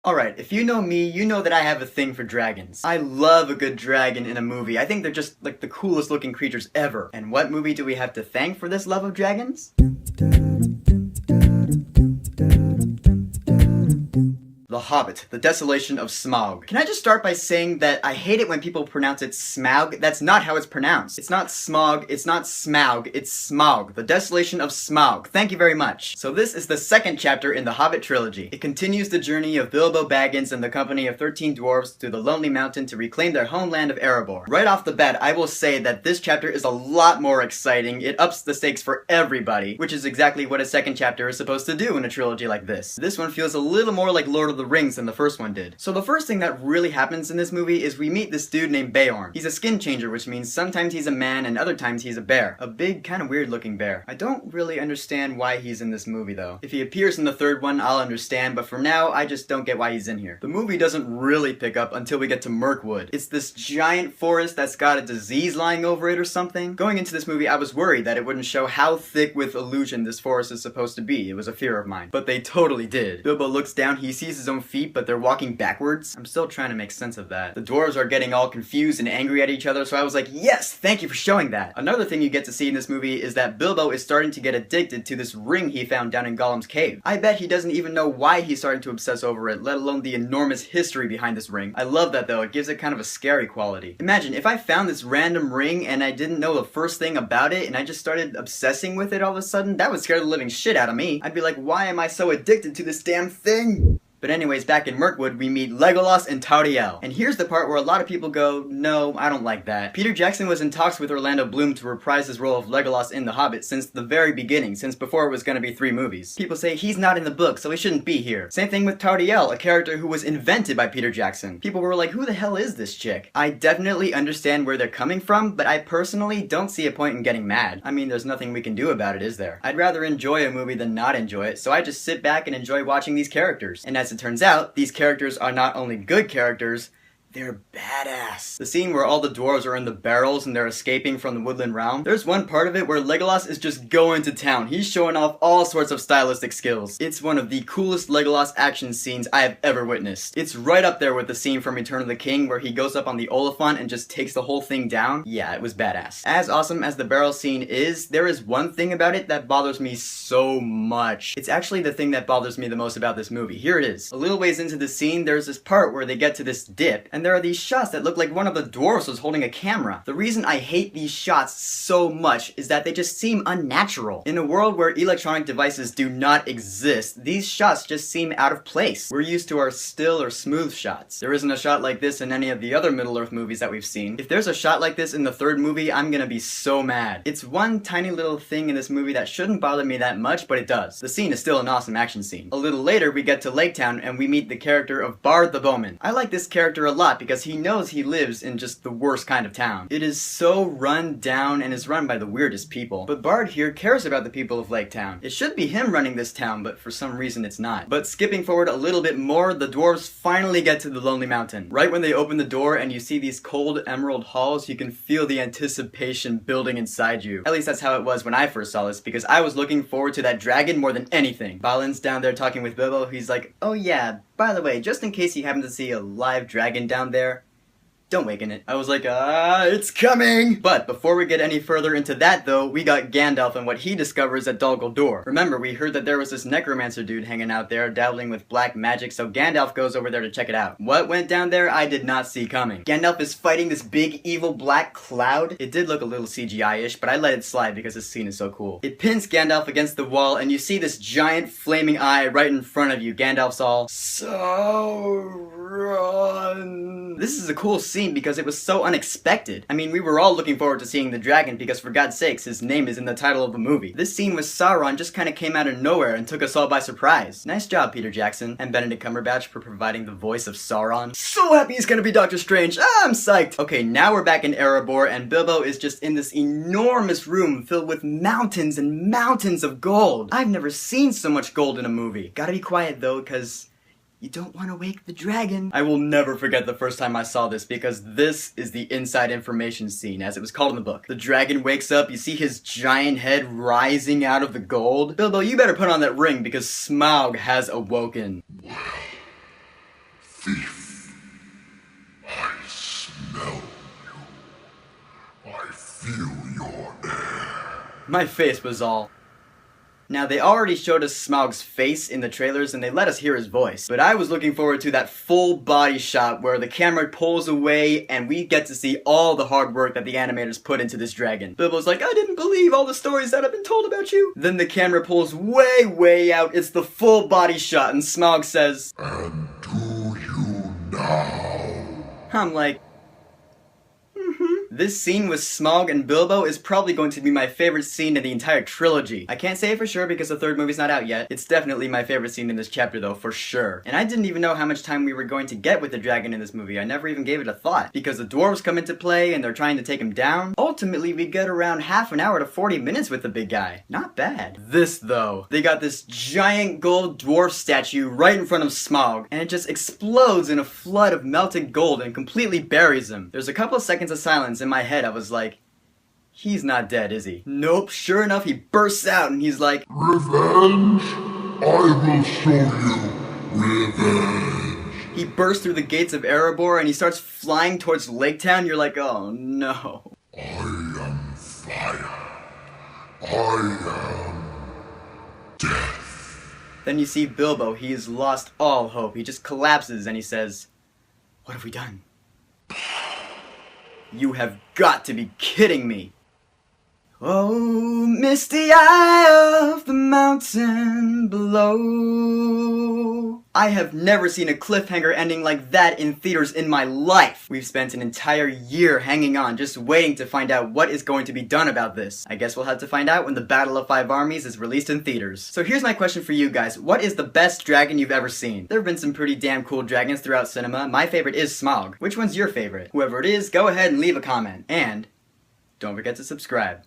Alright, if you know me, you know that I have a thing for dragons. I love a good dragon in a movie. I think they're just like the coolest looking creatures ever. And what movie do we have to thank for this love of dragons? The Hobbit, The Desolation of Smaug. Can I just start by saying that I hate it when people pronounce it Smaug? That's not how it's pronounced. It's not Smaug, it's not Smaug, it's Smaug. The Desolation of Smaug. Thank you very much. So this is the second chapter in the Hobbit trilogy. It continues the journey of Bilbo Baggins and the company of 13 dwarves to the Lonely Mountain to reclaim their homeland of Erebor. Right off the bat, I will say that this chapter is a lot more exciting. It ups the stakes for everybody, which is exactly what a second chapter is supposed to do in a trilogy like this. This one feels a little more like Lord of the Rings than the first one did. So the first thing that really happens in this movie is we meet this dude named Beorn. He's a skin changer, which means sometimes he's a man and other times he's a bear. A big, kind of weird looking bear. I don't really understand why he's in this movie though. If he appears in the third one, I'll understand, but for now, I just don't get why he's in here. The movie doesn't really pick up until we get to Mirkwood. It's this giant forest that's got a disease lying over it or something. Going into this movie, I was worried that it wouldn't show how thick with illusion this forest is supposed to be. It was a fear of mine. But they totally did. Bilbo looks down, he sees his own feet, but they're walking backwards. I'm still trying to make sense of that. The dwarves are getting all confused and angry at each other, so I was like, yes, thank you for showing that. Another thing you get to see in this movie is that Bilbo is starting to get addicted to this ring he found down in Gollum's cave. I bet he doesn't even know why he's starting to obsess over it, let alone the enormous history behind this ring. I love that though, it gives it kind of a scary quality. Imagine if I found this random ring and I didn't know the first thing about it and I just started obsessing with it all of a sudden, that would scare the living shit out of me. I'd be like, why am I so addicted to this damn thing? But anyways, back in Mirkwood, we meet Legolas and Tauriel. And here's the part where a lot of people go, no, I don't like that. Peter Jackson was in talks with Orlando Bloom to reprise his role of Legolas in The Hobbit since the very beginning, since before it was gonna be 3 movies. People say he's not in the book, so he shouldn't be here. Same thing with Tauriel, a character who was invented by Peter Jackson. People were like, who the hell is this chick? I definitely understand where they're coming from, but I personally don't see a point in getting mad. I mean, there's nothing we can do about it, is there? I'd rather enjoy a movie than not enjoy it, so I just sit back and enjoy watching these characters. And as it turns out, these characters are not only good characters, they're badass. The scene where all the dwarves are in the barrels and they're escaping from the woodland realm, there's one part of it where Legolas is just going to town. He's showing off all sorts of stylistic skills. It's one of the coolest Legolas action scenes I have ever witnessed. It's right up there with the scene from Return of the King where he goes up on the Oliphant and just takes the whole thing down. Yeah, it was badass. As awesome as the barrel scene is, there is one thing about it that bothers me so much. It's actually the thing that bothers me the most about this movie. Here it is. A little ways into the scene, there's this part where they get to this dip, and there are these shots that look like one of the dwarves was holding a camera. The reason I hate these shots so much is that they just seem unnatural. In a world where electronic devices do not exist, these shots just seem out of place. We're used to our still or smooth shots. There isn't a shot like this in any of the other Middle-earth movies that we've seen. If there's a shot like this in the third movie, I'm gonna be so mad. It's one tiny little thing in this movie that shouldn't bother me that much, but it does. The scene is still an awesome action scene. A little later, we get to Lake Town and we meet the character of Bard the Bowman. I like this character a lot because he knows he lives in just the worst kind of town. It is so run down and is run by the weirdest people. But Bard here cares about the people of Lake Town. It should be him running this town, but for some reason it's not. But skipping forward a little bit more, the dwarves finally get to the Lonely Mountain. Right when they open the door and you see these cold emerald halls, you can feel the anticipation building inside you. At least that's how it was when I first saw this, because I was looking forward to that dragon more than anything. Balin's down there talking with Bilbo. He's like, oh yeah, by the way, just in case you happen to see a live dragon down there, don't waken it. I was like, it's coming! But before we get any further into that though, we got Gandalf and what he discovers at Dol Guldur. Remember, we heard that there was this necromancer dude hanging out there dabbling with black magic, so Gandalf goes over there to check it out. What went down there, I did not see coming. Gandalf is fighting this big evil black cloud. It did look a little CGI-ish, but I let it slide because this scene is so cool. It pins Gandalf against the wall and you see this giant flaming eye right in front of you. Gandalf's all, Sauron. This is a cool scene because it was so unexpected. I mean, we were all looking forward to seeing the dragon because for God's sakes, his name is in the title of the movie. This scene with Sauron just kind of came out of nowhere and took us all by surprise. Nice job, Peter Jackson and Benedict Cumberbatch for providing the voice of Sauron. So happy he's gonna be Doctor Strange. I'm psyched. Okay, now we're back in Erebor and Bilbo is just in this enormous room filled with mountains and mountains of gold. I've never seen so much gold in a movie. Gotta be quiet though, cause you don't want to wake the dragon. I will never forget the first time I saw this because this is the inside information scene, as it was called in the book. The dragon wakes up, you see his giant head rising out of the gold. Bilbo, you better put on that ring because Smaug has awoken. Thief, I smell you. I feel your air. My face was all... Now, they already showed us Smaug's face in the trailers and they let us hear his voice, but I was looking forward to that full body shot where the camera pulls away and we get to see all the hard work that the animators put into this dragon. Bilbo's like, I didn't believe all the stories that have been told about you. Then the camera pulls way out, it's the full body shot, and Smaug says, And do you now? I'm like, This scene with Smaug and Bilbo is probably going to be my favorite scene in the entire trilogy. I can't say it for sure because the third movie's not out yet. It's definitely my favorite scene in this chapter though, for sure. And I didn't even know how much time we were going to get with the dragon in this movie. I never even gave it a thought. Because the dwarves come into play and they're trying to take him down. Ultimately, we get around half an hour to 40 minutes with the big guy. Not bad. This though. They got this giant gold dwarf statue right in front of Smaug. And it just explodes in a flood of melted gold and completely buries him. There's a couple of seconds of silence in my head. I was like, he's not dead, is he? Nope, sure enough, he bursts out and he's like, Revenge? I will show you revenge. He bursts through the gates of Erebor and he starts flying towards Lake Town. You're like, oh no. I am fire. I am death. Then you see Bilbo, he has lost all hope. He just collapses and he says, what have we done? You have got to be kidding me. Oh, misty eye of the mountain below. I have never seen a cliffhanger ending like that in theaters in my life. We've spent an entire year hanging on, just waiting to find out what is going to be done about this. I guess we'll have to find out when the Battle of Five Armies is released in theaters. So here's my question for you guys. What is the best dragon you've ever seen? There have been some pretty damn cool dragons throughout cinema. My favorite is Smaug. Which one's your favorite? Whoever it is, go ahead and leave a comment. And don't forget to subscribe.